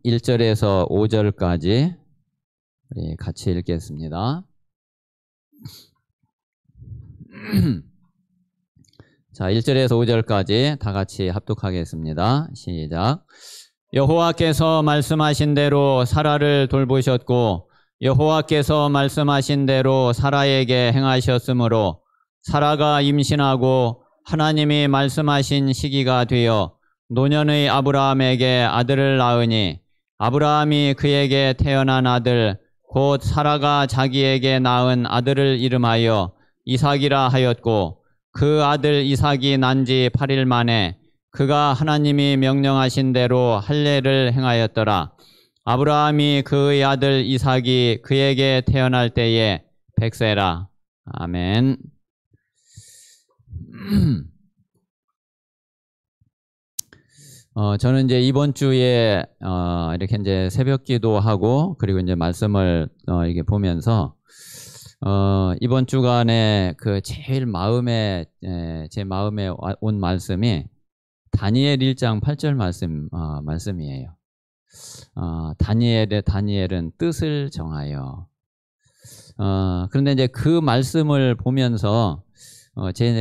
1절에서 5절까지 우리 같이 읽겠습니다. 자, 1절에서 5절까지 다 같이 합독하겠습니다. 시작. 여호와께서 말씀하신 대로 사라를 돌보셨고 여호와께서 말씀하신 대로 사라에게 행하셨으므로 사라가 임신하고 하나님이 말씀하신 시기가 되어 노년의 아브라함에게 아들을 낳으니 아브라함이 그에게 태어난 아들 곧 사라가 자기에게 낳은 아들을 이름하여 이삭이라 하였고 그 아들 이삭이 난 지 8일 만에 그가 하나님이 명령하신 대로 할례를 행하였더라. 아브라함이 그의 아들 이삭이 그에게 태어날 때에 100세라. 아멘. 저는 이제 이번 주에 이렇게 이제 새벽 기도하고 그리고 이제 말씀을 이게 보면서 이번 주간에 그 제일 제 마음에 온 말씀이 다니엘 1장 8절 말씀이에요. 다니엘은 뜻을 정하여. 그런데 이제 그 말씀을 보면서 제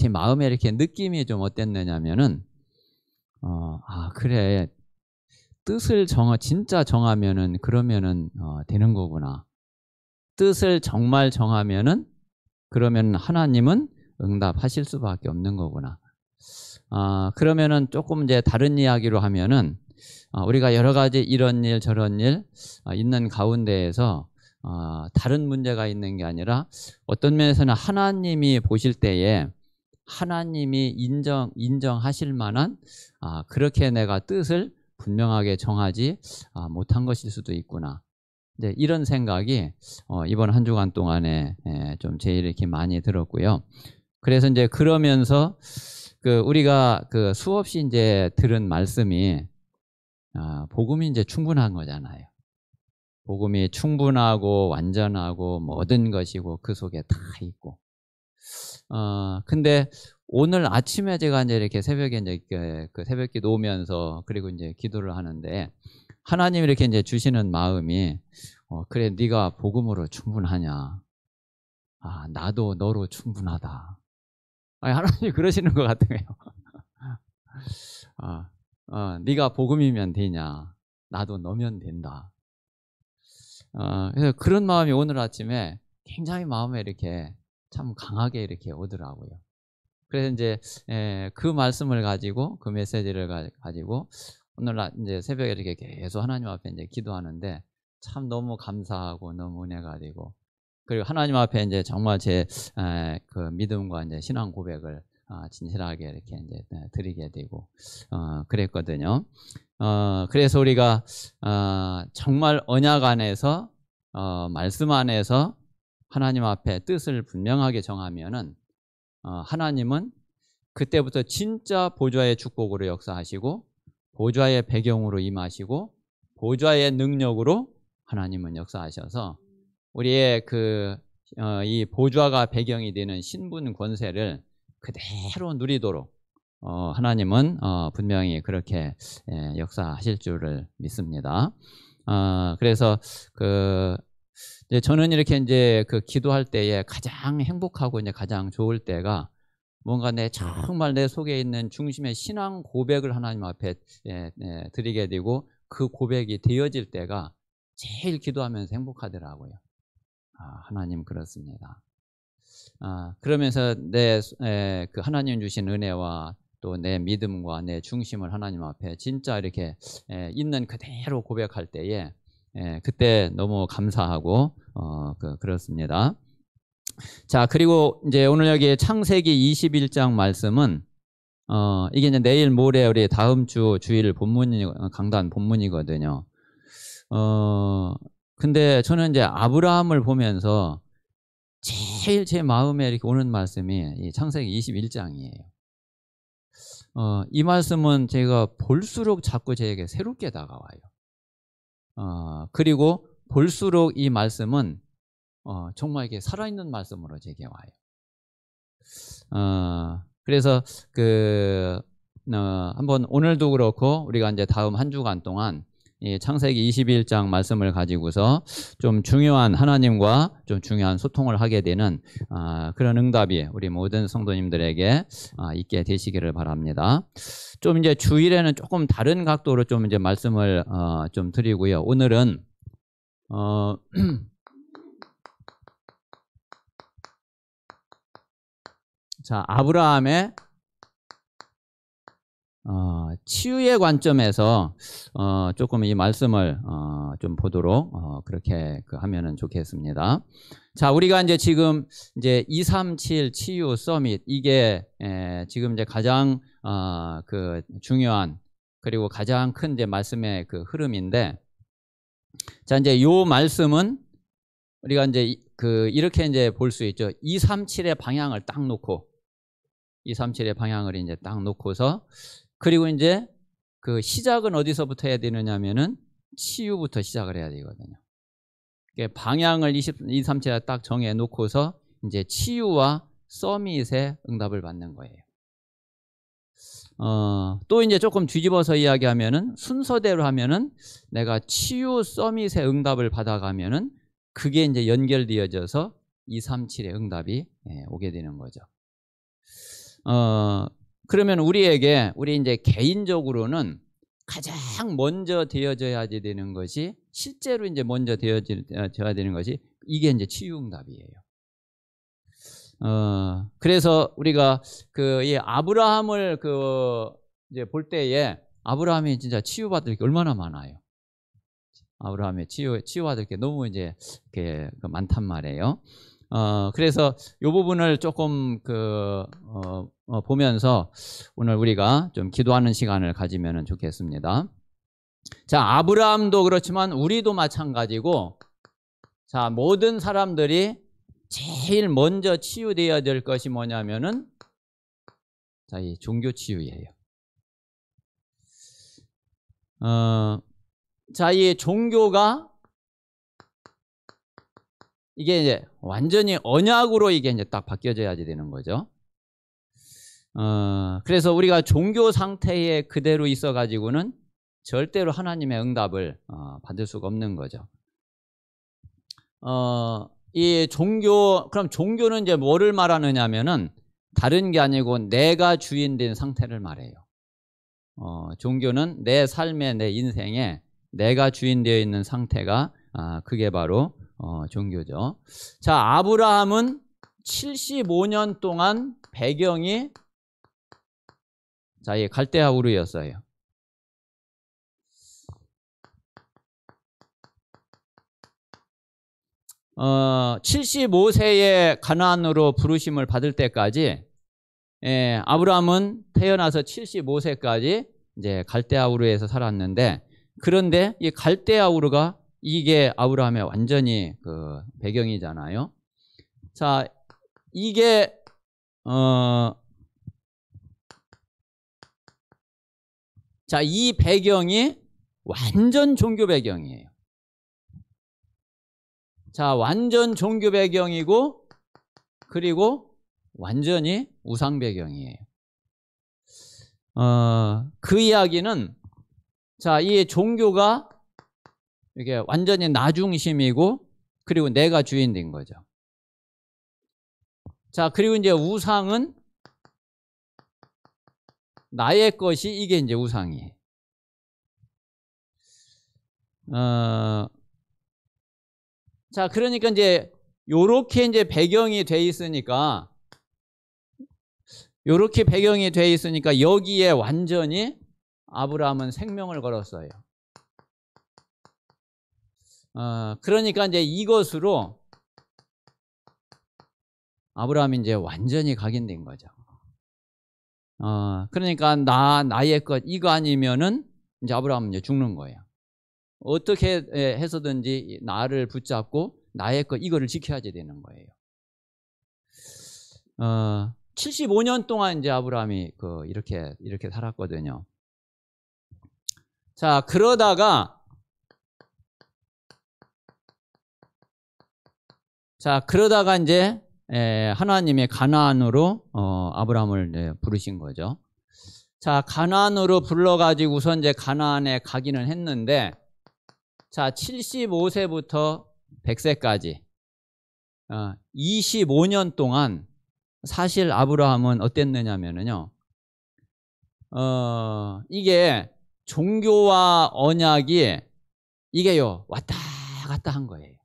마음에 이렇게 느낌이 좀 어땠느냐면은 그래, 뜻을 진짜 정하면은 그러면은 되는 거구나. 뜻을 정말 정하면은 그러면 하나님은 응답하실 수밖에 없는 거구나. 그러면은 조금 이제 다른 이야기로 하면은 우리가 여러 가지 이런 일 저런 일 있는 가운데에서 다른 문제가 있는 게 아니라 어떤 면에서는 하나님이 보실 때에 하나님이 인정하실 만한 그렇게 내가 뜻을 분명하게 정하지 못한 것일 수도 있구나. 이제 이런 생각이 이번 한 주간 동안에 좀 제일 이렇게 많이 들었고요. 그래서 이제 그러면서 우리가 수없이 이제 들은 말씀이 복음이 이제 충분한 거잖아요. 복음이 충분하고 완전하고 모든 것이고 그 속에 다 있고. 근데 오늘 아침에 제가 이제 이렇게 새벽에 이제 그 새벽기도 오면서 그리고 이제 기도를 하는데 하나님이 이렇게 이제 주시는 마음이 그래 네가 복음으로 충분하냐? 나도 너로 충분하다. 하나님이 그러시는 것 같아요. 네가 복음이면 되냐? 나도 너면 된다. 그래서 그런 마음이 오늘 아침에 굉장히 마음에 이렇게 참 강하게 이렇게 오더라고요. 그래서 이제 그 말씀을 가지고 그 메시지를 가지고 오늘 이제 새벽에 이렇게 계속 하나님 앞에 이제 기도하는데 참 너무 감사하고 너무 은혜가 되고 그리고 하나님 앞에 이제 정말 제 그 믿음과 이제 신앙 고백을 진실하게 이렇게 이제 드리게 되고 그랬거든요. 그래서 우리가 정말 언약 안에서 말씀 안에서 하나님 앞에 뜻을 분명하게 정하면은 하나님은 그때부터 진짜 보좌의 축복으로 역사하시고 보좌의 배경으로 임하시고 보좌의 능력으로 하나님은 역사하셔서 우리의 이 보좌가 배경이 되는 신분 권세를 그대로 누리도록 하나님은 분명히 그렇게 역사하실 줄을 믿습니다. 그래서 이제 저는 이렇게 이제 기도할 때에 가장 행복하고 이제 가장 좋을 때가 뭔가 정말 내 속에 있는 중심의 신앙 고백을 하나님 앞에 드리게 되고 그 고백이 되어질 때가 제일 기도하면서 행복하더라고요. 하나님 그렇습니다. 그러면서 그 하나님 주신 은혜와 또 내 믿음과 내 중심을 하나님 앞에 진짜 이렇게 있는 그대로 고백할 때에 그때 너무 감사하고 그렇습니다. 자, 그리고 이제 오늘 여기 창세기 21장 말씀은 이게 이제 내일 모레 우리 다음 주 주일 강단 본문이거든요. 근데 저는 이제 아브라함을 보면서 제일 제 마음에 이렇게 오는 말씀이 이 창세기 21장이에요. 이 말씀은 제가 볼수록 자꾸 제게 새롭게 다가와요. 그리고 볼수록 이 말씀은 정말 이게 살아있는 말씀으로 제게 와요. 그래서 한번 오늘도 그렇고 우리가 이제 다음 한 주간 동안 이 창세기 21장 말씀을 가지고서 좀 중요한 하나님과 좀 중요한 소통을 하게 되는 그런 응답이 우리 모든 성도님들에게 있게 되시기를 바랍니다. 좀 이제 주일에는 조금 다른 각도로 좀 이제 말씀을 좀 드리고요. 오늘은 자, 아브라함의 치유의 관점에서 조금 이 말씀을 좀 보도록 그렇게 하면은 좋겠습니다. 자, 우리가 이제 지금 이제 237 치유 서밋 이게 지금 이제 가장 그 중요한 그리고 가장 큰 이제 말씀의 그 흐름인데, 자, 이제 요 말씀은 우리가 이제 이렇게 이제 볼 수 있죠. 237의 방향을 딱 놓고 237의 방향을 이제 딱 놓고서 그리고 이제 그 시작은 어디서부터 해야 되느냐면은 치유부터 시작을 해야 되거든요. 방향을 237에 딱 정해 놓고서 이제 치유와 서밋의 응답을 받는 거예요. 또 이제 조금 뒤집어서 이야기하면은 순서대로 하면은 내가 치유 서밋의 응답을 받아가면은 그게 이제 연결되어져서 237의 응답이 오게 되는 거죠. 그러면 우리 이제 개인적으로는 가장 먼저 되어져야 되는 것이 실제로 이제 먼저 되어져야 되는 것이 이게 이제 치유 응답이에요. 그래서 우리가 이 아브라함을 이제 볼 때에 아브라함이 진짜 치유받을 게 얼마나 많아요. 아브라함의 치유받을 게 너무 이제 많단 말이에요. 그래서 이 부분을 조금 보면서 오늘 우리가 좀 기도하는 시간을 가지면 좋겠습니다. 자, 아브라함도 그렇지만 우리도 마찬가지고, 자, 모든 사람들이 제일 먼저 치유되어야 될 것이 뭐냐면은 자, 이 종교 치유예요. 자, 이 종교가 이게 이제 완전히 언약으로 이게 이제 딱 바뀌어져야 되는 거죠. 그래서 우리가 종교 상태에 그대로 있어 가지고는 절대로 하나님의 응답을 받을 수가 없는 거죠. 그럼 종교는 이제 뭐를 말하느냐면은 다른 게 아니고 내가 주인된 상태를 말해요. 종교는 내 삶에, 내 인생에 내가 주인되어 있는 상태가 그게 바로 종교죠. 자, 아브라함은 75년 동안 배경이 자, 이 갈대아 우르였어요. 어, 75세에 가나안으로 부르심을 받을 때까지 아브라함은 태어나서 75세까지 이제 갈대아 우르에서 살았는데, 그런데 이 갈대아 우르가 이게 아브라함의 완전히 그 배경이잖아요. 자, 이게 자, 이 배경이 완전 종교 배경이에요. 자, 완전 종교 배경이고 그리고 완전히 우상 배경이에요. 그 이야기는 자, 이 종교가 이게 완전히 나 중심이고 그리고 내가 주인 된 거죠. 자, 그리고 이제 우상은 나의 것이 이게 이제 우상이에요. 자, 그러니까 이제 요렇게 이제 배경이 돼 있으니까 여기에 완전히 아브라함은 생명을 걸었어요. 그러니까 이제 이것으로 아브라함이 이제 완전히 각인된 거죠. 그러니까 나의 것 이거 아니면은 이제 아브라함은 이제 죽는 거예요. 어떻게 해서든지 나를 붙잡고 나의 것 이거를 지켜야 되는 거예요. 75년 동안 이제 아브라함이 이렇게 살았거든요. 자, 그러다가 이제 하나님의 가나안으로 아브라함을 부르신 거죠. 자, 가나안으로 불러가지고서 이제 가나안에 가기는 했는데, 자, 75세부터 100세까지 25년 동안 사실 아브라함은 어땠느냐면요, 이게 종교와 언약이 이게요 왔다 갔다 한 거예요.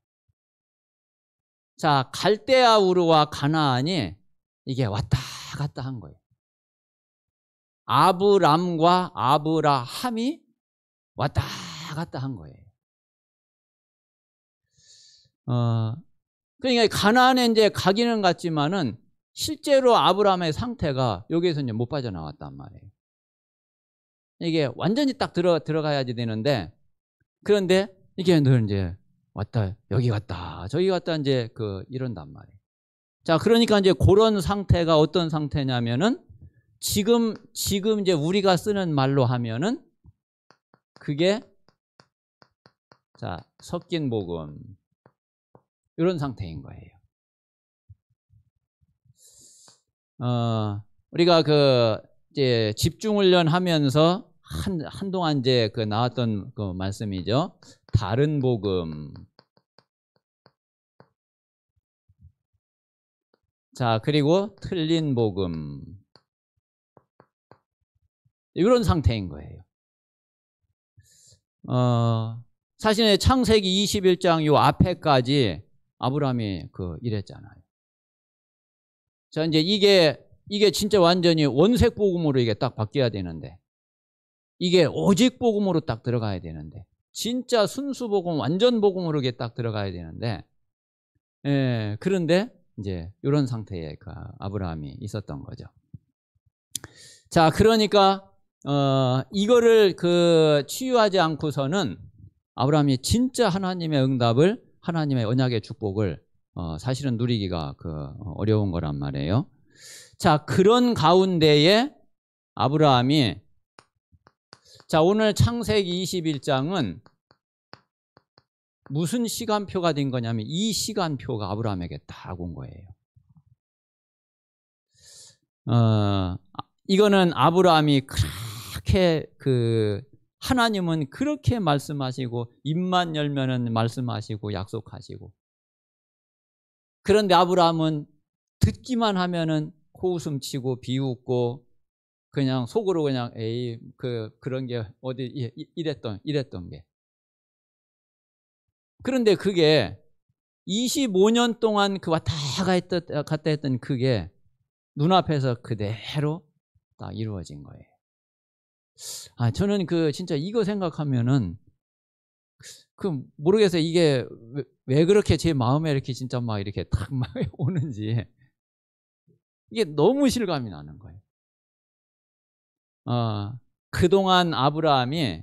자, 갈대아 우르와 가나안이 이게 왔다 갔다 한 거예요. 아브람과 아브라함이 왔다 갔다 한 거예요. 그러니까 가나안에 이제 가기는 갔지만은 실제로 아브라함의 상태가 여기에서 이제 못 빠져나왔단 말이에요. 이게 완전히 딱 들어가야지 되는데, 그런데 이게 늘 이제 왔다 여기 갔다 저기 갔다 이제 이런단 말이에요. 자, 그러니까 이제 그런 상태가 어떤 상태냐면은 지금 이제 우리가 쓰는 말로 하면은 그게 자 섞인 복음 이런 상태인 거예요. 우리가 이제 집중훈련 하면서 한동안 이제 나왔던 그 말씀이죠. 다른 복음. 자, 그리고 틀린 복음. 이런 상태인 거예요. 사실 창세기 21장 요 앞에까지 아브라함이 이랬잖아요. 자, 이제 이게 진짜 완전히 원색 복음으로 이게 딱 바뀌어야 되는데, 이게 오직 복음으로 딱 들어가야 되는데, 진짜 순수 복음, 완전 복음으로 이게 딱 들어가야 되는데, 그런데 이제 이런 상태에 아브라함이 있었던 거죠. 자, 그러니까 이거를 치유하지 않고서는 아브라함이 진짜 하나님의 응답을, 하나님의 언약의 축복을 사실은 누리기가 어려운 거란 말이에요. 자, 그런 가운데에 아브라함이, 자, 오늘 창세기 21장은 무슨 시간표가 된 거냐면 이 시간표가 아브라함에게 딱 온 거예요. 이거는 아브라함이 그렇게 하나님은 그렇게 말씀하시고 입만 열면은 말씀하시고 약속하시고, 그런데 아브라함은 듣기만 하면은 코웃음 치고 비웃고 그냥 속으로 그냥 에이 그런 게 어디 이랬던 게, 그런데 그게 25년 동안 왔다 갔다 했던 그게 눈앞에서 그대로 딱 이루어진 거예요. 저는 진짜 이거 생각하면은 모르겠어요. 이게 왜 그렇게 제 마음에 이렇게 진짜 막 이렇게 딱 막 오는지, 이게 너무 실감이 나는 거예요. 그동안 아브라함이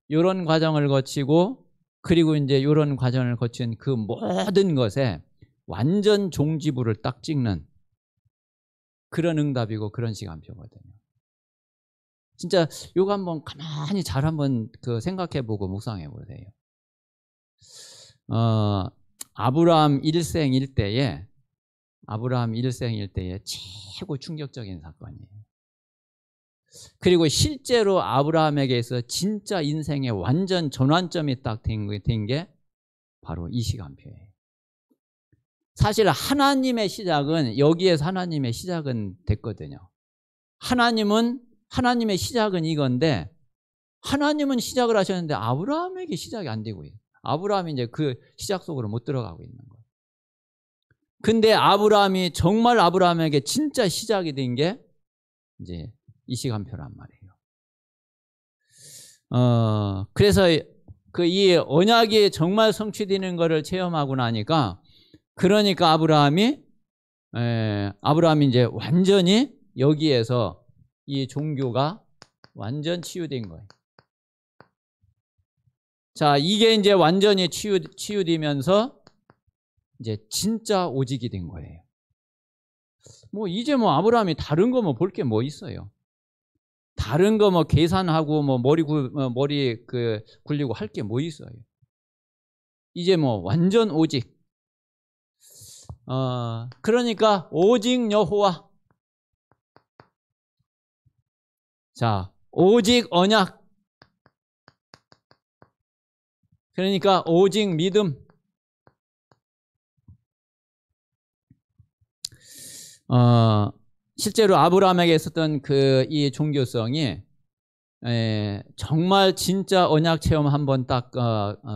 이런 과정을 거치고, 그리고 이제 이런 과정을 거친 그 모든 것에 완전 종지부를 딱 찍는 그런 응답이고 그런 시간표거든요. 진짜 요거 한번 가만히 잘 한번 생각해보고 묵상해보세요. 아브라함 일생일 때에 최고 충격적인 사건이에요. 그리고 실제로 아브라함에게서 진짜 인생의 완전 전환점이 딱 된 게 바로 이 시간표예요. 사실 하나님의 시작은, 여기에서 하나님의 시작은 됐거든요. 하나님의 시작은 이건데, 하나님은 시작을 하셨는데 아브라함에게 시작이 안 되고 있어요. 아브라함이 이제 그 시작 속으로 못 들어가고 있는 거예요. 근데 정말 아브라함에게 진짜 시작이 된 게 이제 이 시간표란 말이에요. 그래서 이 언약이 정말 성취되는 것을 체험하고 나니까, 그러니까 아브라함이 이제 완전히 여기에서 이 종교가 완전 치유된 거예요. 자, 이게 이제 완전히 치유되면서 이제 진짜 오직이 된 거예요. 이제 아브라함이 다른 거 볼 게 뭐 있어요? 다른 거 계산하고 머리 굴리고 할 게 뭐 있어요? 이제 완전 오직. 그러니까 오직 여호와. 자, 오직 언약. 그러니까 오직 믿음. 실제로 아브라함에게 있었던 이 종교성이 정말 진짜 언약 체험 한번 딱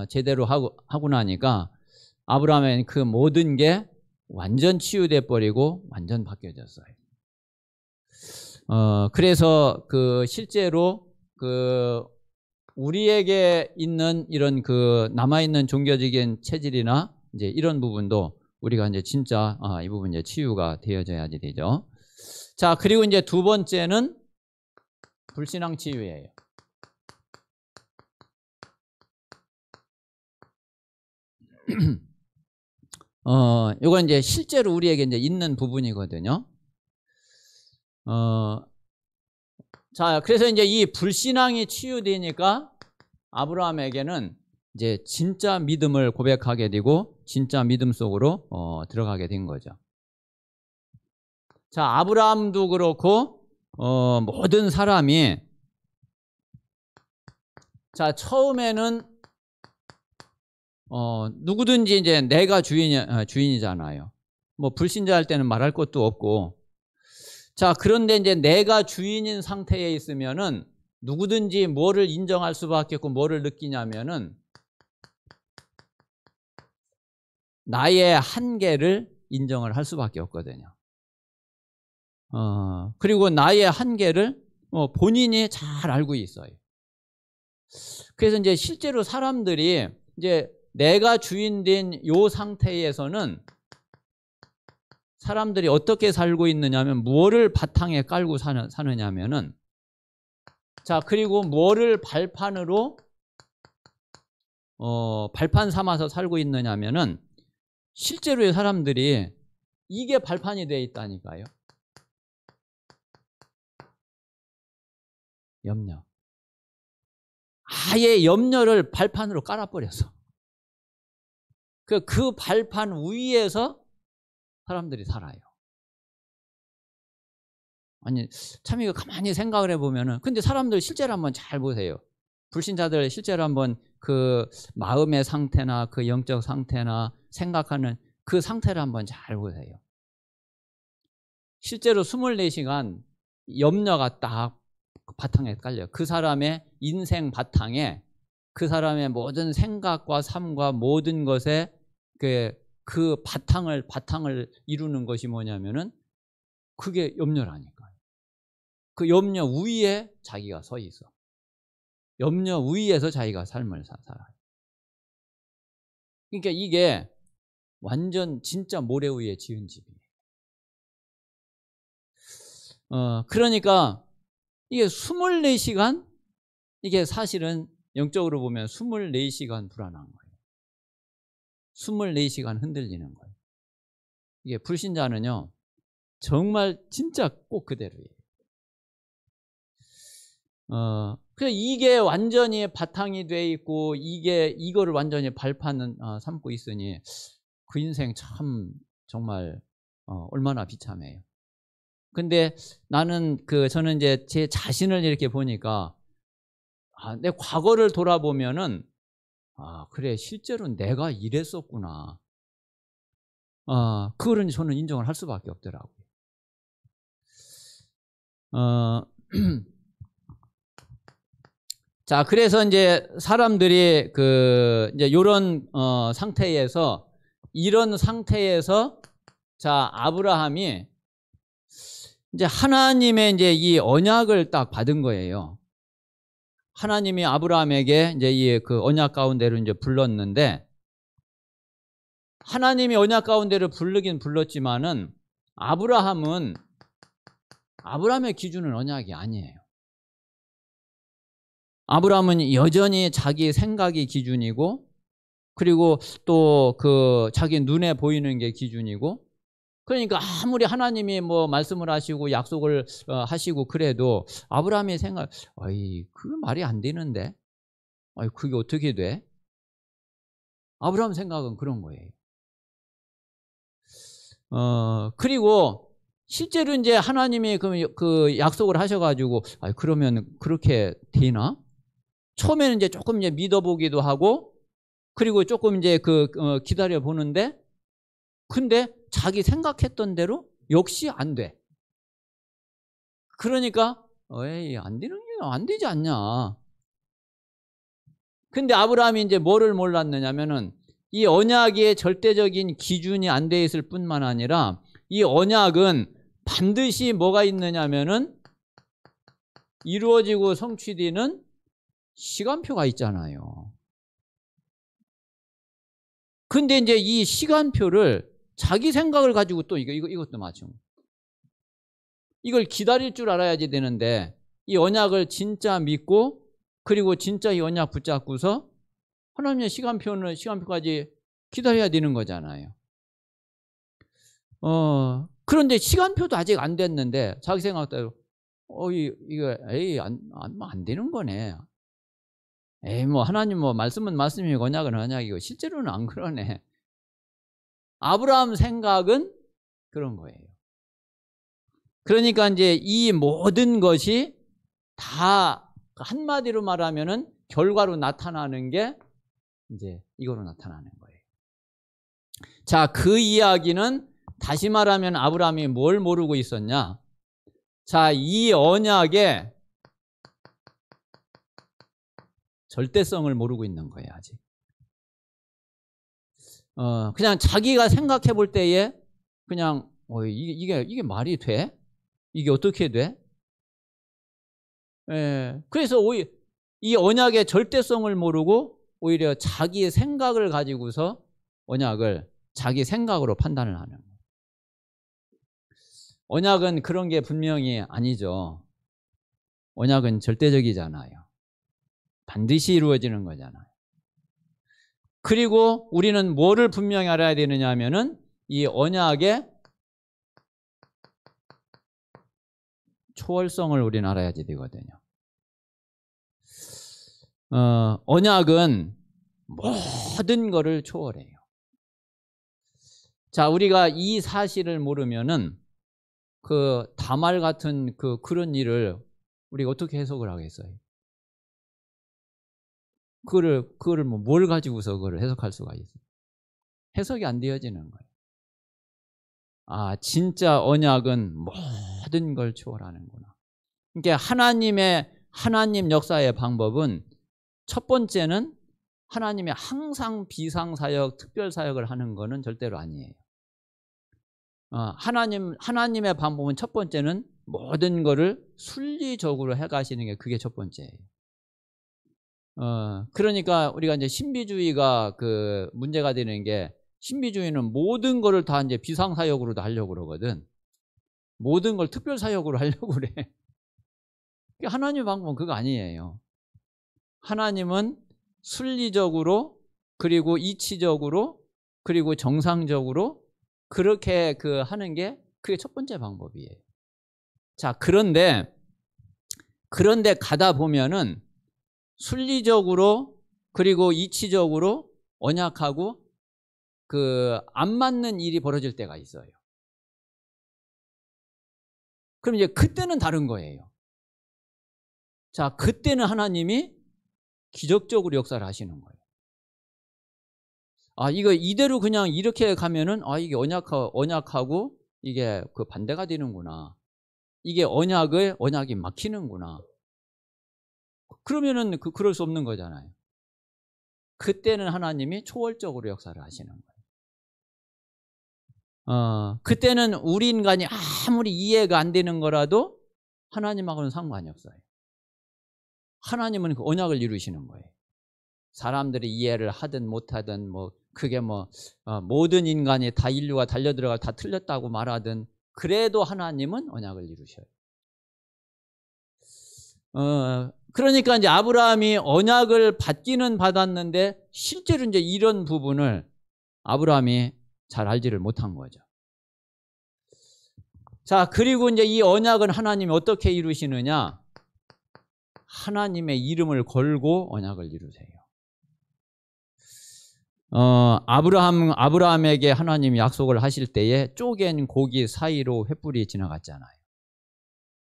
제대로 하고 나니까 아브라함의 그 모든 게 완전 치유돼 버리고 완전 바뀌어졌어요. 그래서 실제로 우리에게 있는 이런 남아있는 종교적인 체질이나 이제 이런 부분도 우리가 이제 진짜 이 부분 이제 치유가 되어져야지 되죠. 자, 그리고 이제 두 번째는 불신앙 치유예요. 이건 이제 실제로 우리에게 이제 있는 부분이거든요. 자, 그래서 이제 이 불신앙이 치유되니까 아브라함에게는 이제 진짜 믿음을 고백하게 되고 진짜 믿음 속으로 들어가게 된 거죠. 자, 아브라함도 그렇고 모든 사람이 자, 처음에는 누구든지 이제 내가 주인이잖아요. 뭐 불신자할 때는 말할 것도 없고. 자, 그런데 이제 내가 주인인 상태에 있으면은 누구든지 뭐를 인정할 수밖에 없고 뭐를 느끼냐면은 나의 한계를 인정을 할 수밖에 없거든요. 그리고 나의 한계를 본인이 잘 알고 있어요. 그래서 이제 실제로 사람들이 이제 내가 주인된 요 상태에서는 사람들이 어떻게 살고 있느냐면 뭐를 바탕에 깔고 사느냐면은 자, 그리고 뭐를 발판으로 발판 삼아서 살고 있느냐면은 실제로의 사람들이 이게 발판이 되어 있다니까요. 염려. 아예 염려를 발판으로 깔아버렸어. 그 발판 위에서 사람들이 살아요. 아니, 참 이거 가만히 생각을 해보면은, 근데 사람들 실제로 한번 잘 보세요. 불신자들 실제로 한번 그 마음의 상태나 그 영적 상태나 생각하는 그 상태를 한번 잘 보세요. 실제로 24시간 염려가 딱 바탕에 깔려요. 그 사람의 인생 바탕에 그 사람의 모든 생각과 삶과 모든 것에 그 바탕을 이루는 것이 뭐냐면은 그게 염려라니까요. 그 염려 위에 자기가 서 있어. 염려 위에서 자기가 삶을 살아요. 그러니까 이게 완전 진짜 모래 위에 지은 집이에요. 그러니까 이게 24시간 이게 사실은 영적으로 보면 24시간 불안한 거예요. 24시간 흔들리는 거예요. 이게 불신자는요 정말 진짜 꼭 그대로예요. 그래서 이게 완전히 바탕이 돼 있고 이거를 완전히 발판은 삼고 있으니 그 인생 참 정말 얼마나 비참해요. 근데 저는 이제 제 자신을 이렇게 보니까 내 과거를 돌아보면은 그래 실제로 내가 이랬었구나. 그거를 저는 인정을 할 수밖에 없더라고요. 자, 그래서 이제 사람들이 이제 요런 상태에서 이런 상태에서 자, 아브라함이 이제 하나님의 이제 이 언약을 딱 받은 거예요. 하나님이 아브라함에게 이제 그 언약 가운데로 이제 불렀는데 하나님이 언약 가운데로 부르긴 불렀지만은 아브라함의 기준은 언약이 아니에요. 아브라함은 여전히 자기 생각이 기준이고 그리고 또 자기 눈에 보이는 게 기준이고 그러니까 아무리 하나님이 뭐 말씀을 하시고 약속을 하시고 그래도 아브라함의 생각 그 말이 안 되는데 그게 어떻게 돼? 아브라함 생각은 그런 거예요. 그리고 실제로 이제 하나님이 그 약속을 하셔가지고, 그러면 그렇게 되나? 처음에는 이제 조금 이제 믿어보기도 하고, 그리고 조금 이제 기다려 보는데, 근데 자기 생각했던 대로 역시 안 돼. 그러니까, 에이, 안 되지 않냐. 근데 아브라함이 이제 뭐를 몰랐느냐면은, 이 언약의 절대적인 기준이 안 돼 있을 뿐만 아니라, 이 언약은 반드시 뭐가 있느냐면은, 이루어지고 성취되는 시간표가 있잖아요. 근데 이제 이 시간표를 자기 생각을 가지고 또 이것도 맞춤. 이걸 기다릴 줄 알아야지 되는데, 이 언약을 진짜 믿고, 그리고 진짜 이 언약 붙잡고서 하나님의 시간표까지 기다려야 되는 거잖아요. 그런데 시간표도 아직 안 됐는데, 자기 생각대로, 이거, 안 되는 거네. 하나님 말씀은 말씀이고, 언약은 언약이고, 실제로는 안 그러네. 아브라함 생각은 그런 거예요. 그러니까 이제 이 모든 것이 다 한마디로 말하면은 결과로 나타나는 게 이제 이거로 나타나는 거예요. 자, 그 이야기는 다시 말하면 아브라함이 뭘 모르고 있었냐? 자, 이 언약의 절대성을 모르고 있는 거예요, 아직. 그냥 자기가 생각해 볼 때에 그냥 이게 말이 돼? 이게 어떻게 돼? 그래서 이 언약의 절대성을 모르고 오히려 자기의 생각을 가지고서 언약을 자기 생각으로 판단을 하는 거예요. 언약은 그런 게 분명히 아니죠. 언약은 절대적이잖아요. 반드시 이루어지는 거잖아요. 그리고 우리는 뭐를 분명히 알아야 되느냐 하면은 이 언약의 초월성을 우리는 알아야지 되거든요. 언약은 모든 거를 초월해요. 자, 우리가 이 사실을 모르면은 그 다말 같은 그런 일을 우리가 어떻게 해석을 하겠어요? 그거를 뭘 가지고서 그걸 해석할 수가 있어요? 해석이 안 되어지는 거예요. 진짜 언약은 모든 걸 초월하는구나. 그러니까 하나님 역사의 방법은 첫 번째는 하나님이 항상 비상사역, 특별사역을 하는 거는 절대로 아니에요. 하나님의 방법은 첫 번째는 모든 거를 순리적으로 해가시는 게 그게 첫 번째예요. 그러니까 우리가 이제 신비주의가 문제가 되는 게, 신비주의는 모든 거를 다 이제 비상사역으로 다 하려고 그러거든. 모든 걸 특별사역으로 하려고 그래. 하나님의 방법은 그거 아니에요. 하나님은 순리적으로, 그리고 이치적으로, 그리고 정상적으로 그렇게 하는 게 그게 첫 번째 방법이에요. 자, 그런데 가다 보면은 순리적으로, 그리고 이치적으로 언약하고 안 맞는 일이 벌어질 때가 있어요. 그럼 이제 그때는 다른 거예요. 자, 그때는 하나님이 기적적으로 역사를 하시는 거예요. 이거 이대로 그냥 이렇게 가면은 이게 언약하고 이게 반대가 되는구나. 이게 언약이 막히는구나. 그러면은 그럴 수 없는 거잖아요. 그때는 하나님이 초월적으로 역사를 하시는 거예요. 그때는 우리 인간이 아무리 이해가 안 되는 거라도 하나님하고는 상관이 없어요. 하나님은 그 언약을 이루시는 거예요. 사람들이 이해를 하든 못하든 그게 모든 인간이 다 인류가 달려들어가 다 틀렸다고 말하든, 그래도 하나님은 언약을 이루셔요. 그러니까 이제 아브라함이 언약을 받기는 받았는데 실제로 이제 이런 부분을 아브라함이 잘 알지를 못한 거죠. 자, 그리고 이제 이 언약은 하나님이 어떻게 이루시느냐? 하나님의 이름을 걸고 언약을 이루세요. 아브라함에게 하나님이 약속을 하실 때에 쪼갠 고기 사이로 횃불이 지나갔잖아요.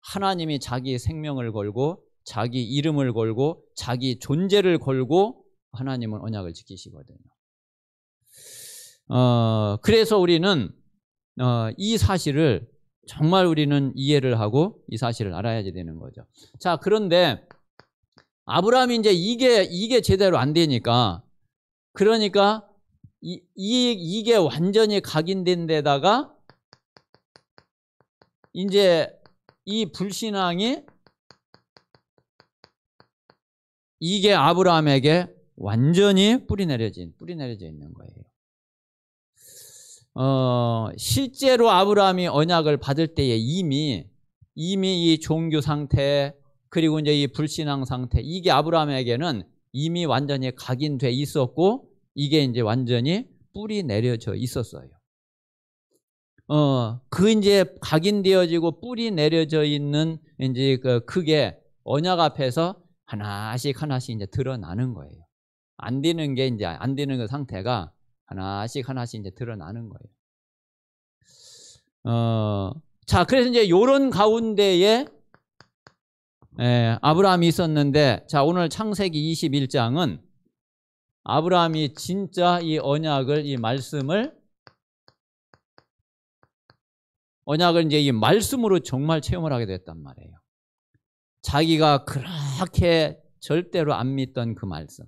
하나님이 자기 생명을 걸고 자기 이름을 걸고 자기 존재를 걸고 하나님은 언약을 지키시거든요. 그래서 우리는 이 사실을 정말 우리는 이해를 하고 이 사실을 알아야 되는 거죠. 자, 그런데 아브라함이 이제 이게 제대로 안 되니까, 그러니까 이게 완전히 각인된 데다가 이제 이 불신앙이 이게 아브라함에게 완전히 뿌리 내려져 있는 거예요. 실제로 아브라함이 언약을 받을 때에 이미 이 종교 상태, 그리고 이제 이 불신앙 상태, 이게 아브라함에게는 이미 완전히 각인돼 있었고, 이게 이제 완전히 뿌리 내려져 있었어요. 그 이제 각인되어지고 뿌리 내려져 있는 이제 그게 언약 앞에서 하나씩 이제 드러나는 거예요. 안 되는 게 이제 안 되는 그 상태가 하나씩 이제 드러나는 거예요. 자, 그래서 이제 요런 가운데에 아브라함이 있었는데, 자, 오늘 창세기 21장은 아브라함이 진짜 이 언약을, 이 말씀을 이제 이 말씀으로 정말 체험을 하게 됐단 말이에요. 자기가 그렇게 절대로 안 믿던 그 말씀.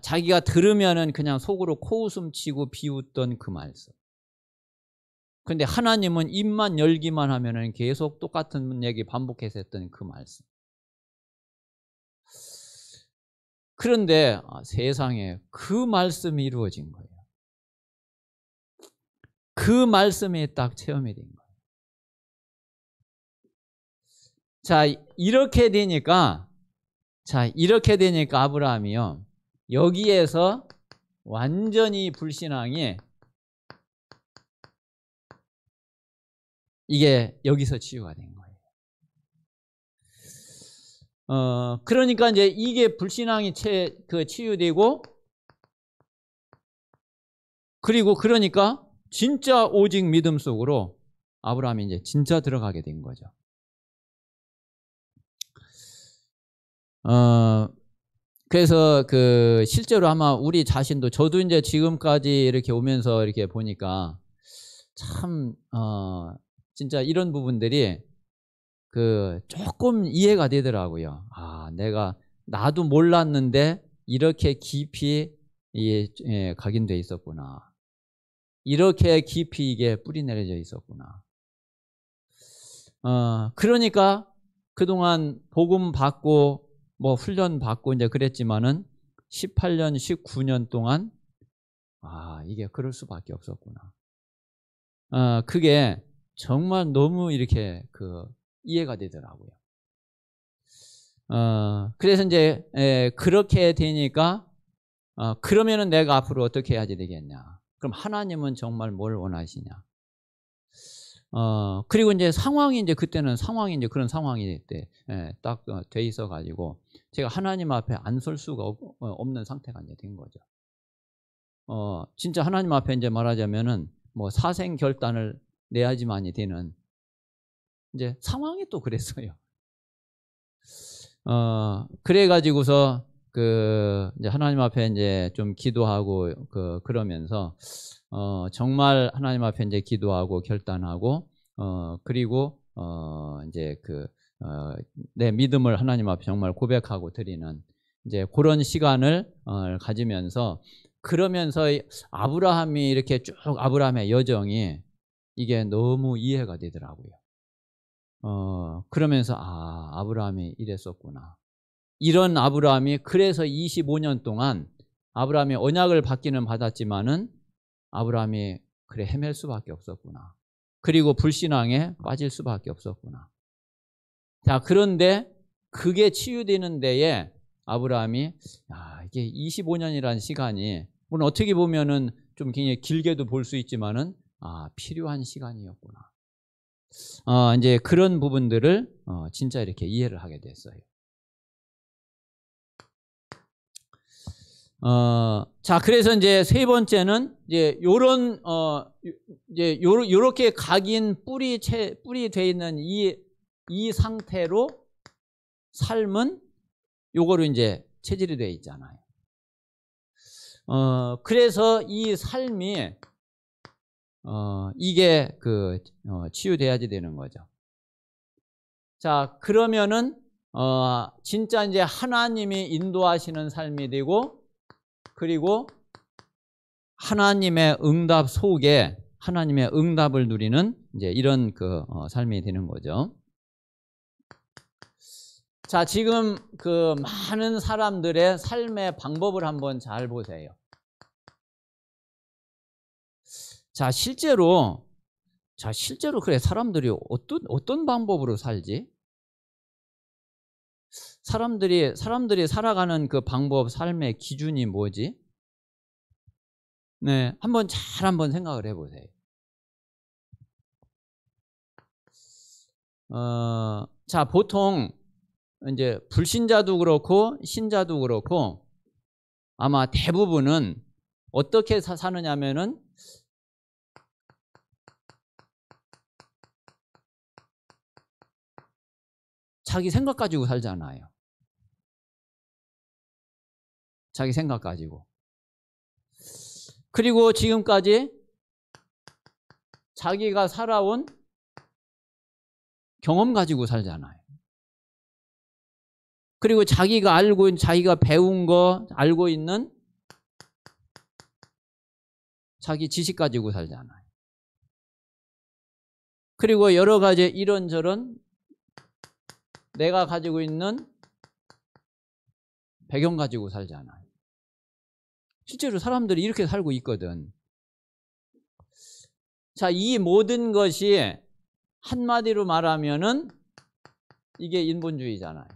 자기가 들으면은 그냥 속으로 코웃음 치고 비웃던 그 말씀. 근데 하나님은 입만 열기만 하면은 계속 똑같은 얘기 반복해서 했던 그 말씀. 그런데 세상에 그 말씀이 이루어진 거예요. 그 말씀이 딱 체험이 된 거예요. 자, 이렇게 되니까 아브라함이요, 여기에서 완전히 불신앙이 이게 여기서 치유가 된 거예요. 그러니까 이제 이게 불신앙이 치유되고, 그리고 그러니까 진짜 오직 믿음 속으로 아브라함이 이제 진짜 들어가게 된 거죠. 그래서 실제로 아마 우리 자신도, 저도 이제 지금까지 이렇게 오면서 이렇게 보니까 참 진짜 이런 부분들이 조금 이해가 되더라고요. 나도 몰랐는데 이렇게 깊이 각인돼 있었구나. 이렇게 깊이 이게 뿌리 내려져 있었구나. 그러니까 그동안 복음 받고 뭐 훈련 받고 이제 그랬지만은 18년, 19년 동안 이게 그럴 수밖에 없었구나. 그게 정말 너무 이렇게 이해가 되더라고요. 그래서 이제 그렇게 되니까 그러면은 내가 앞으로 어떻게 해야 되겠냐? 그럼 하나님은 정말 뭘 원하시냐? 그리고 이제 상황이 이제 그때는 상황이 이제 그런 상황이 딱 돼 있어 가지고 제가 하나님 앞에 안 설 수가 없는 상태가 이제 된 거죠. 진짜 하나님 앞에 이제 말하자면은 뭐 사생 결단을 내야지만이 되는 이제 상황이 또 그랬어요. 그래 가지고서 이제 하나님 앞에 이제 좀 기도하고 그러면서 정말 하나님 앞에 이제 기도하고 결단하고 그리고 이제 내 믿음을 하나님 앞에 정말 고백하고 드리는 이제 그런 시간을 가지면서, 그러면서 아브라함이 이렇게 쭉 아브라함의 여정이 이게 너무 이해가 되더라고요. 그러면서 아브라함이 이랬었구나. 이런 아브라함이, 그래서 25년 동안 아브라함이 언약을 받기는 받았지만은 아브라함이 헤맬 수밖에 없었구나. 그리고 불신앙에 빠질 수밖에 없었구나. 자, 그런데 그게 치유되는 데에 아브라함이 이게 25년이라는 시간이, 물론 어떻게 보면은 좀 굉장히 길게도 볼 수 있지만은 필요한 시간이었구나. 이제 그런 부분들을 진짜 이렇게 이해를 하게 됐어요. 자, 그래서 이제 세 번째는 이제 요런 이제 요렇게 각인 뿌리 돼 있는 이 상태로 삶은 요거로 이제 체질이 돼 있잖아요. 그래서 이 삶이 이게 치유돼야지 되는 거죠. 자, 그러면은 진짜 이제 하나님이 인도하시는 삶이 되고, 그리고 하나님의 응답 속에 하나님의 응답을 누리는 이제 이런 삶이 되는 거죠. 자, 지금 많은 사람들의 삶의 방법을 한번 잘 보세요. 자, 실제로 그래, 사람들이 어떤 방법으로 살지? 사람들이 살아가는 그 방법, 삶의 기준이 뭐지? 네, 한번 생각을 해보세요. 자, 보통 이제 불신자도 그렇고 신자도 그렇고 아마 대부분은 어떻게 사느냐면은 자기 생각 가지고 살잖아요. 자기 생각 가지고. 그리고 지금까지 자기가 살아온 경험 가지고 살잖아요. 그리고 자기가 배운 거, 알고 있는 자기 지식 가지고 살잖아요. 그리고 여러 가지 이런저런 내가 가지고 있는 배경 가지고 살잖아요. 실제로 사람들이 이렇게 살고 있거든. 자, 이 모든 것이 한마디로 말하면은 이게 인본주의잖아요.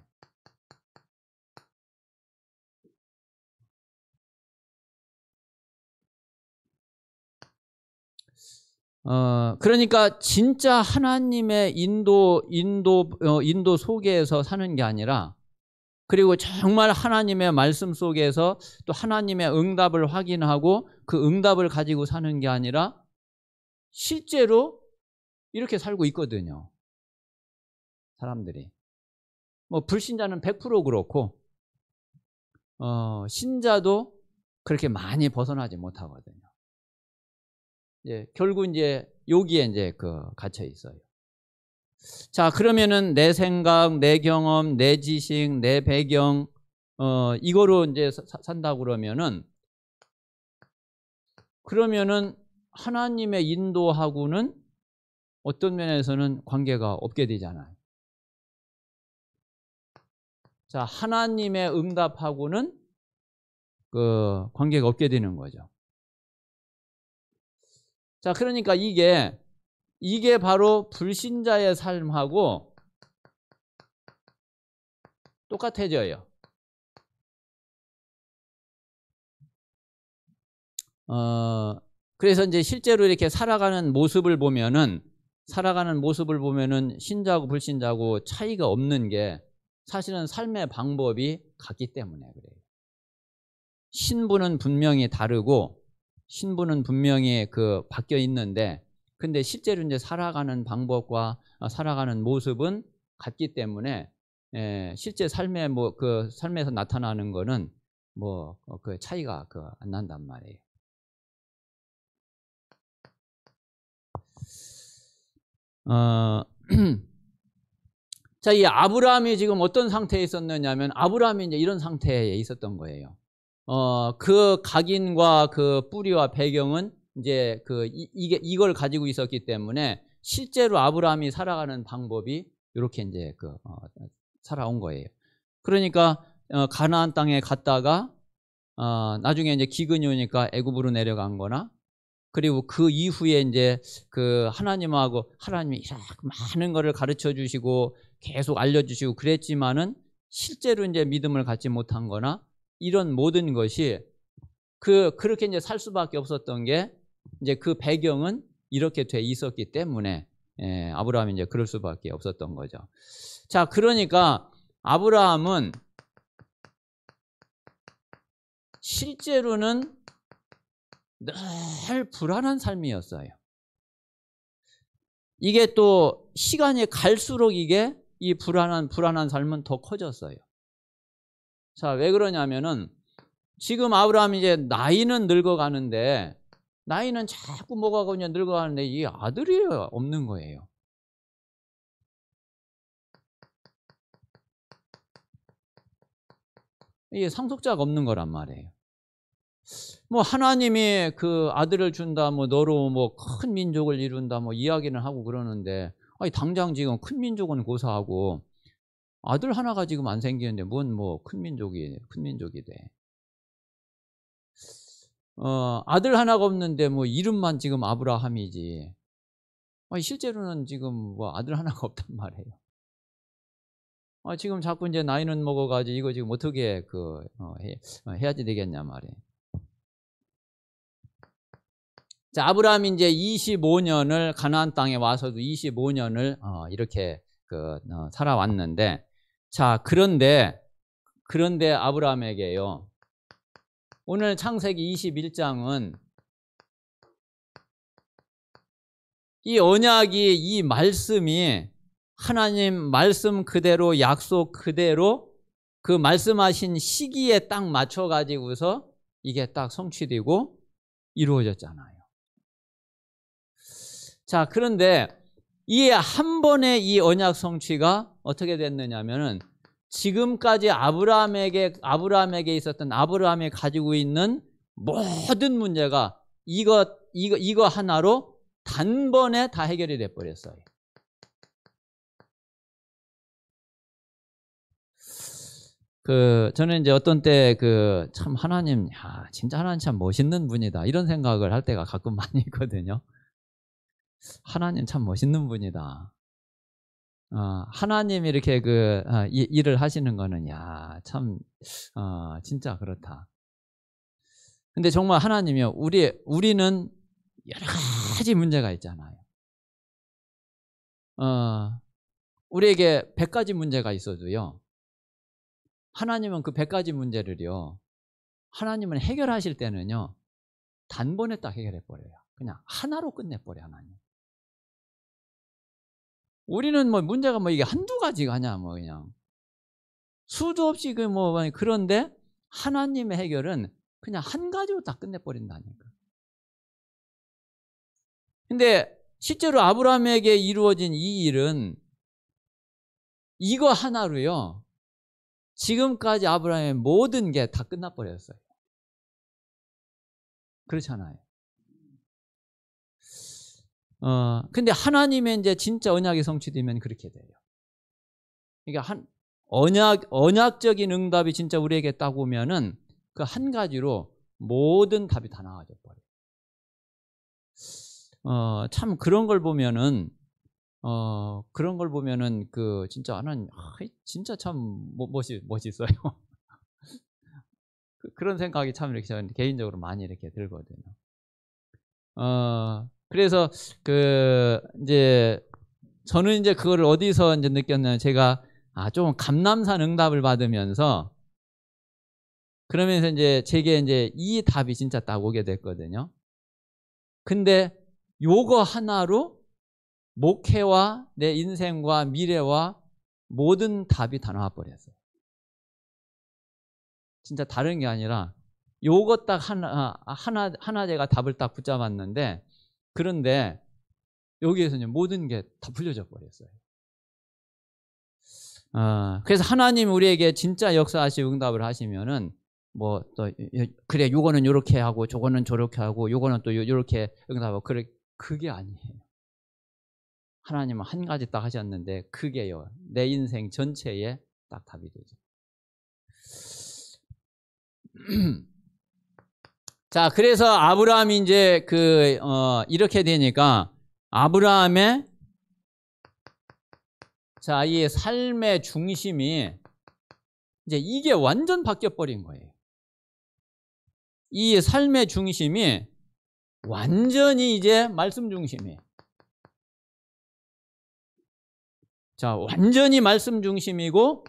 그러니까 진짜 하나님의 인도 속에서 사는 게 아니라, 그리고 정말 하나님의 말씀 속에서 또 하나님의 응답을 확인하고 그 응답을 가지고 사는 게 아니라 실제로 이렇게 살고 있거든요. 사람들이. 뭐 불신자는 100% 그렇고 신자도 그렇게 많이 벗어나지 못하거든요. 예, 결국 이제 여기에 이제 갇혀 있어요. 자, 그러면은 내 생각, 내 경험, 내 지식, 내 배경 이거로 이제 산다고 그러면은 하나님의 인도하고는 어떤 면에서는 관계가 없게 되잖아요. 자, 하나님의 응답하고는 관계가 없게 되는 거죠. 자, 그러니까 이게 바로 불신자의 삶하고 똑같아져요. 그래서 이제 실제로 이렇게 살아가는 모습을 보면은 신자하고 불신자하고 차이가 없는 게 사실은 삶의 방법이 같기 때문에 그래요. 신분은 분명히 다르고 신분은 분명히 바뀌어 있는데, 근데 실제로 이제 살아가는 방법과 살아가는 모습은 같기 때문에 실제 삶의 삶에서 나타나는 거는 그 차이가 안 난단 말이에요. 자, 이 아브라함이 지금 어떤 상태에 있었느냐면, 아브라함이 이제 이런 상태에 있었던 거예요. 그 각인과 그 뿌리와 배경은 이제 이걸 가지고 있었기 때문에 실제로 아브라함이 살아가는 방법이 이렇게 이제 살아온 거예요. 그러니까 가나안 땅에 갔다가 나중에 이제 기근이 오니까 애굽으로 내려간 거나, 그리고 그 이후에 이제 하나님이 많은 거를 가르쳐 주시고 계속 알려주시고 그랬지만은 실제로 이제 믿음을 갖지 못한 거나, 이런 모든 것이 그렇게 이제 살 수밖에 없었던 게 이제 그 배경은 이렇게 돼 있었기 때문에 아브라함이 이제 그럴 수밖에 없었던 거죠. 자, 그러니까 아브라함은 실제로는 늘 불안한 삶이었어요. 이게 또 시간이 갈수록 이게 이 불안한 삶은 더 커졌어요. 자, 왜 그러냐면은 지금 아브라함이 이제 나이는 늙어가는데, 나이는 자꾸 뭐가 그냥 늙어가는데 이 아들이 없는 거예요. 이게 상속자가 없는 거란 말이에요. 뭐 하나님이 그 아들을 준다, 뭐 너로 뭐 큰 민족을 이룬다, 뭐 이야기는 하고 그러는데, 아니 당장 지금 큰 민족은 고사하고 아들 하나가 지금 안 생기는데 뭔 뭐 큰 민족이 돼. 아들 하나가 없는데 뭐 이름만 지금 아브라함이지. 아니 실제로는 지금 뭐 아들 하나가 없단 말이에요. 지금 자꾸 이제 나이는 먹어가지고 이거 지금 어떻게 해야지 되겠냐 말이에요. 자, 아브라함이 이제 25년을 가나안 땅에 와서도 25년을 이렇게 살아왔는데, 자, 그런데 아브라함에게요, 오늘 창세기 21장은 이 언약이, 이 말씀이 하나님 말씀 그대로, 약속 그대로 그 말씀하신 시기에 딱 맞춰 가지고서 이게 딱 성취되고 이루어졌잖아요. 자, 그런데 이 한 번의 이 언약 성취가 어떻게 됐느냐면은 지금까지 아브라함에게 있었던, 아브라함이 가지고 있는 모든 문제가 이거 하나로 단번에 다 해결이 돼 버렸어요. 저는 이제 어떤 때 참 하나님, 진짜 하나님 참 멋있는 분이다, 이런 생각을 할 때가 가끔 많이 있거든요. 하나님 참 멋있는 분이다. 하나님이 이렇게 일을 하시는 거는, 참, 진짜 그렇다. 근데 정말 하나님이요, 우리는 여러 가지 문제가 있잖아요. 우리에게 100가지 문제가 있어도요, 하나님은 그 100가지 문제를요, 하나님은 해결하실 때는요, 단번에 딱 해결해버려요. 그냥 하나로 끝내버려, 하나님. 우리는 뭐 문제가 뭐 이게 한두 가지가 아니야, 뭐 그냥 수도 없이 그런데 하나님의 해결은 그냥 한 가지로 다 끝내버린다니까. 근데 실제로 아브라함에게 이루어진 이 일은 이거 하나로요, 지금까지 아브라함의 모든 게 다 끝나버렸어요. 그렇잖아요. 근데 하나님의 이제 진짜 언약이 성취되면 그렇게 돼요. 그러니까 언약적인 응답이 진짜 우리에게 딱 오면은 그 한 가지로 모든 답이 다 나와져 버려요. 참 그런 걸 보면은 진짜 하나님, 진짜 참 멋있어요. 그런 생각이 참 이렇게 저는 개인적으로 많이 이렇게 들거든요. 그래서 이제 저는 이제 그거를 어디서 이제 느꼈냐면, 제가 좀 감남산 응답을 받으면서, 그러면서 이제 제게 이제 이 답이 진짜 딱 오게 됐거든요. 근데 요거 하나로 목회와 내 인생과 미래와 모든 답이 다 나와버렸어요. 진짜 다른 게 아니라 요거 딱 하나 제가 답을 딱 붙잡았는데, 그런데 여기에서 이제 모든 게 다 풀려져 버렸어요. 그래서 하나님 우리에게 진짜 역사하시고 응답을 하시면은 뭐 또 그래, 요거는 요렇게 하고 저거는 저렇게 하고 요거는 또 요렇게 응답하고, 그게 아니에요. 하나님은 한 가지 딱 하셨는데 그게요, 내 인생 전체에 딱 답이 되죠. 자, 그래서 아브라함이 이제 이렇게 되니까 아브라함의 이 삶의 중심이 이제 이게 완전 바뀌어 버린 거예요. 이 삶의 중심이 완전히 이제 말씀 중심이에요. 자, 완전히 말씀 중심이고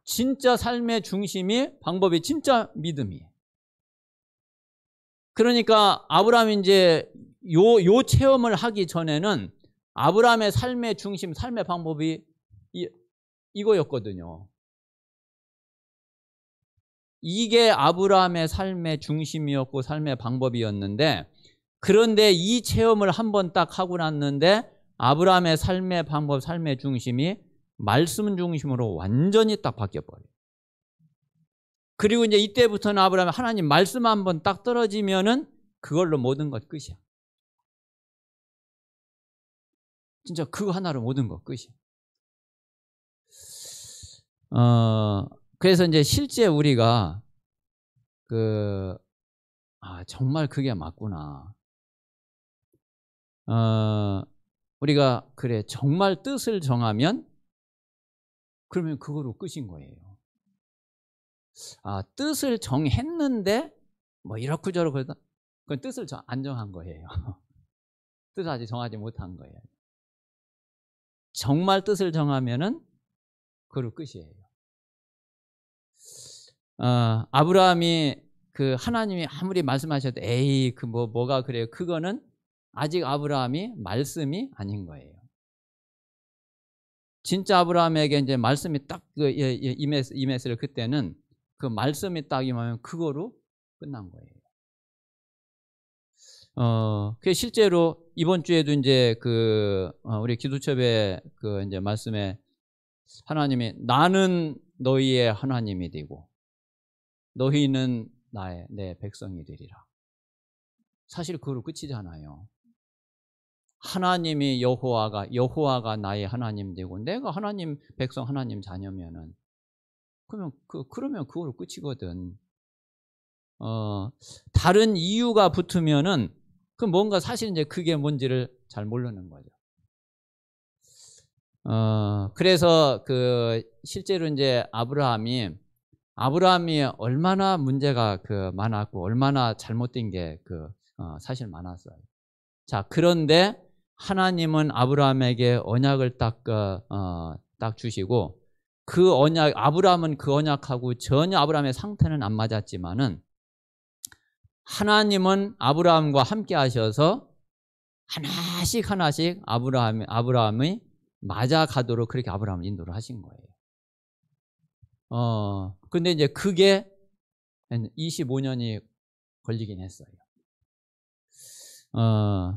진짜 삶의 중심이 방법이 진짜 믿음이에요. 그러니까 아브라함이 이제 요 체험을 하기 전에는 아브라함의 삶의 중심, 삶의 방법이 이거였거든요. 이게 아브라함의 삶의 중심이었고 삶의 방법이었는데, 그런데 이 체험을 한번 딱 하고 났는데 아브라함의 삶의 방법, 삶의 중심이 말씀 중심으로 완전히 딱 바뀌어버려요. 그리고 이제 이때부터는 아브라함이 하나님 말씀 한번 딱 떨어지면은 그걸로 모든 것 끝이야. 진짜 그거 하나로 모든 것 끝이야. 그래서 이제 실제 우리가 정말 그게 맞구나. 우리가 그래 정말 뜻을 정하면 그러면 그거로 끝인 거예요. 뜻을 정했는데 뭐 이렇고저렇고 그러다 그건 뜻을 안 정한 거예요. 뜻을 아직 정하지 못한 거예요. 정말 뜻을 정하면은 그거로 끝이에요. 아브라함이 하나님이 아무리 말씀하셔도 에이 뭐가 그래요. 그거는 아직 아브라함이 말씀이 아닌 거예요. 진짜 아브라함에게 이제 말씀이 딱 임했을 그때는 그 말씀이 딱 임하면 그거로 끝난 거예요. 그 실제로 이번 주에도 이제 우리 기도첩에 이제 말씀에 하나님이 나는 너희의 하나님이 되고 너희는 내 백성이 되리라. 사실 그거로 끝이잖아요. 하나님이 여호와가 나의 하나님 되고 내가 하나님 백성 하나님 자녀면은 그러면 그거로 끝이거든. 다른 이유가 붙으면은 뭔가 사실 이제 그게 뭔지를 잘 모르는 거죠. 그래서 실제로 이제 아브라함이 얼마나 문제가 많았고 얼마나 잘못된 게 사실 많았어요. 자, 그런데 하나님은 아브라함에게 언약을 딱 주시고 그 언약, 아브라함은 그 언약하고 전혀 아브라함의 상태는 안 맞았지만은 하나님은 아브라함과 함께 하셔서 하나씩 아브라함이 맞아가도록 그렇게 아브라함을 인도를 하신 거예요. 근데 이제 그게 25년이 걸리긴 했어요.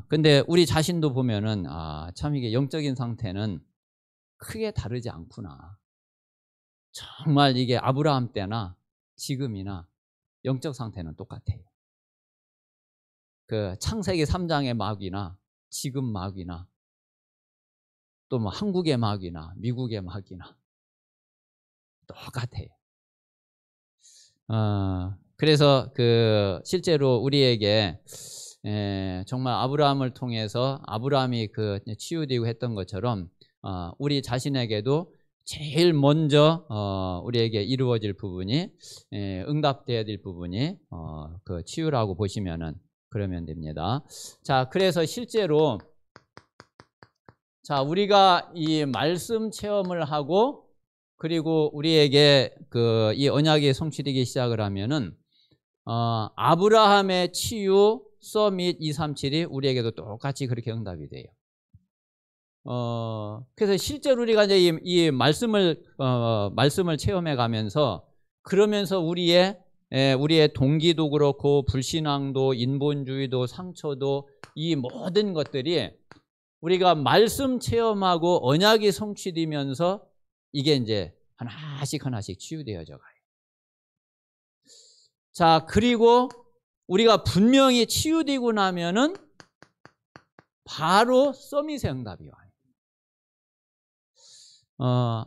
근데 우리 자신도 보면은 참 이게 영적인 상태는 크게 다르지 않구나. 정말 이게 아브라함 때나 지금이나 영적 상태는 똑같아요. 창세기 3장의 마귀나 지금 마귀나 또 뭐 한국의 마귀나 미국의 마귀나 똑같아요. 그래서 실제로 우리에게 정말 아브라함을 통해서 아브라함이 치유되고 했던 것처럼 우리 자신에게도 제일 먼저 우리에게 이루어질 부분이 응답돼야 될 부분이 치유라고 보시면은 그러면 됩니다. 자, 그래서 실제로 우리가 이 말씀 체험을 하고 그리고 우리에게 이 언약이 성취되기 시작을 하면은 아브라함의 치유 서밋 237이 우리에게도 똑같이 그렇게 응답이 돼요. 그래서 실제로 우리가 이제 이 말씀을 체험해 가면서 그러면서 우리의 동기도 그렇고 불신앙도 인본주의도 상처도 이 모든 것들이 우리가 말씀 체험하고 언약이 성취되면서 이게 이제 하나씩 치유되어져 가요. 자, 그리고 우리가 분명히 치유되고 나면은 바로 서밋의 응답이 와요.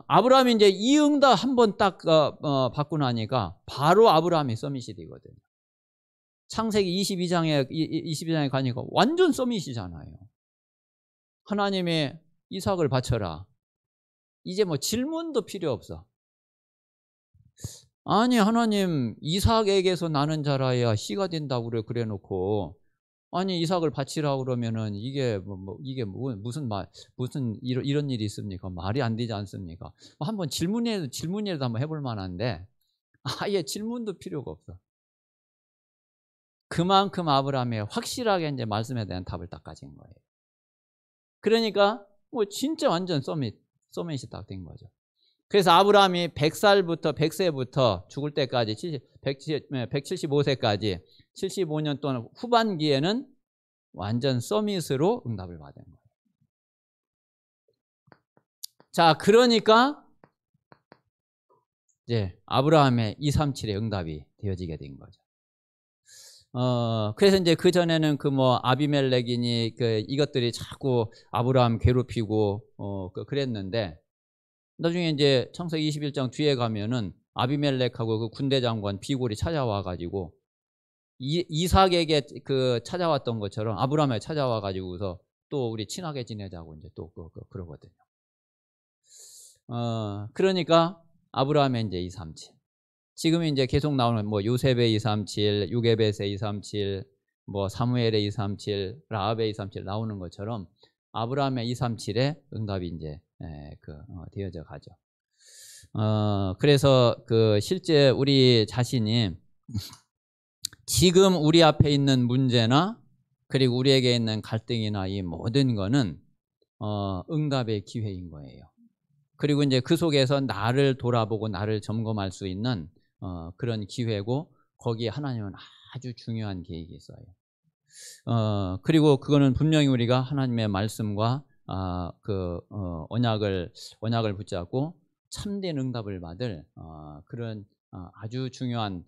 아브라함이 이제 이 응답 한번 딱 받고 나니까 바로 아브라함이 서밋이 되거든요. 창세기 22장에 가니까 완전 서밋이잖아요. 하나님이 이삭을 바쳐라. 이제 뭐 질문도 필요 없어. 아니 하나님 이삭에게서 나는 자라야 씨가 된다고 그래 놓고 아니 이삭을 바치라고 그러면은 이게 무슨 이런 일이 있습니까? 말이 안 되지 않습니까? 한번 질문이라도 한번 해볼 만한데 아예 질문도 필요가 없어. 그만큼 아브라함이 확실하게 이제 말씀에 대한 답을 딱 가진 거예요. 그러니까 뭐 진짜 완전 서밋이 딱 된 거죠. 그래서 아브라함이 100세부터 죽을 때까지 175세까지 75년 동안 후반기에는 완전 서밋으로 응답을 받은 거예요. 자, 그러니까 이제 아브라함의 237의 응답이 되어지게 된 거죠. 그래서 이제 그 전에는 아비멜렉이니 이것들이 자꾸 아브라함 괴롭히고 그랬는데 나중에 이제 창세기 21장 뒤에 가면은 아비멜렉하고 그 군대 장관 비골이 찾아와 가지고 이삭에게 찾아왔던 것처럼 아브라함에 찾아와 가지고서 또 우리 친하게 지내자고 이제 또 그러거든요. 그러니까 아브라함의 이제 237. 지금 이제 계속 나오는 요셉의 237, 유게벳의 237, 사무엘의 237, 라합의 237 나오는 것처럼 아브라함의 237의 응답이 이제 되어져 가죠. 그래서 실제 우리 자신이 지금 우리 앞에 있는 문제나 그리고 우리에게 있는 갈등이나 이 모든 거는 응답의 기회인 거예요. 그리고 이제 그 속에서 나를 돌아보고 나를 점검할 수 있는 그런 기회고 거기에 하나님은 아주 중요한 계획이 있어요. 그리고 그거는 분명히 우리가 하나님의 말씀과 언약을 붙잡고 참된 응답을 받을 그런 아주 중요한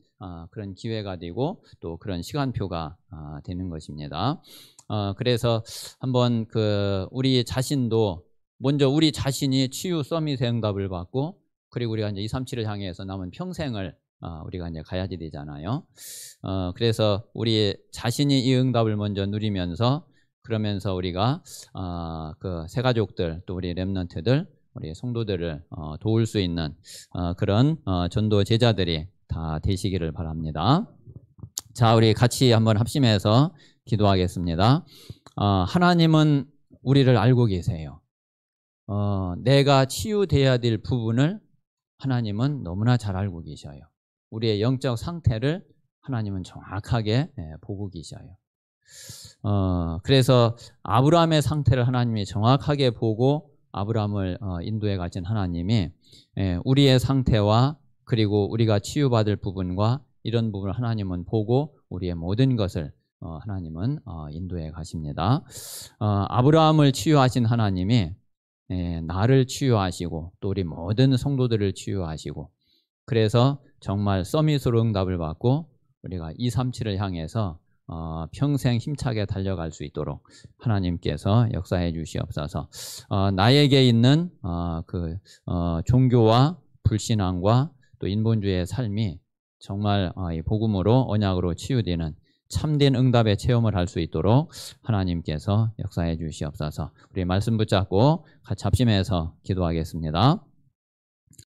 그런 기회가 되고 또 그런 시간표가 되는 것입니다. 그래서 한번 우리 자신도 먼저 우리 자신이 치유 서밋의 응답을 받고 그리고 우리가 이제 237을 향해서 남은 평생을 우리가 이제 가야지 되잖아요. 그래서 우리 자신이 이 응답을 먼저 누리면서 그러면서 우리가 새 가족들 또 우리 렘넌트들 우리 성도들을 도울 수 있는 그런 전도 제자들이 다 되시기를 바랍니다. 자, 우리 같이 한번 합심해서 기도하겠습니다. 하나님은 우리를 알고 계세요. 내가 치유돼야 될 부분을 하나님은 너무나 잘 알고 계셔요. 우리의 영적 상태를 하나님은 정확하게 보고 계셔요. 그래서 아브라함의 상태를 하나님이 정확하게 보고 아브라함을 인도해 가신 하나님이 우리의 상태와 그리고 우리가 치유받을 부분과 이런 부분을 하나님은 보고 우리의 모든 것을 하나님은 인도해 가십니다. 아브라함을 치유하신 하나님이 나를 치유하시고 또 우리 모든 성도들을 치유하시고 그래서 정말 서밋으로 응답을 받고 우리가 237을 향해서 평생 힘차게 달려갈 수 있도록 하나님께서 역사해 주시옵소서. 나에게 있는 종교와 불신앙과 또 인본주의의 삶이 정말 이 복음으로 언약으로 치유되는 참된 응답의 체험을 할 수 있도록 하나님께서 역사해 주시옵소서. 우리 말씀 붙잡고 같이 합심해서 기도하겠습니다.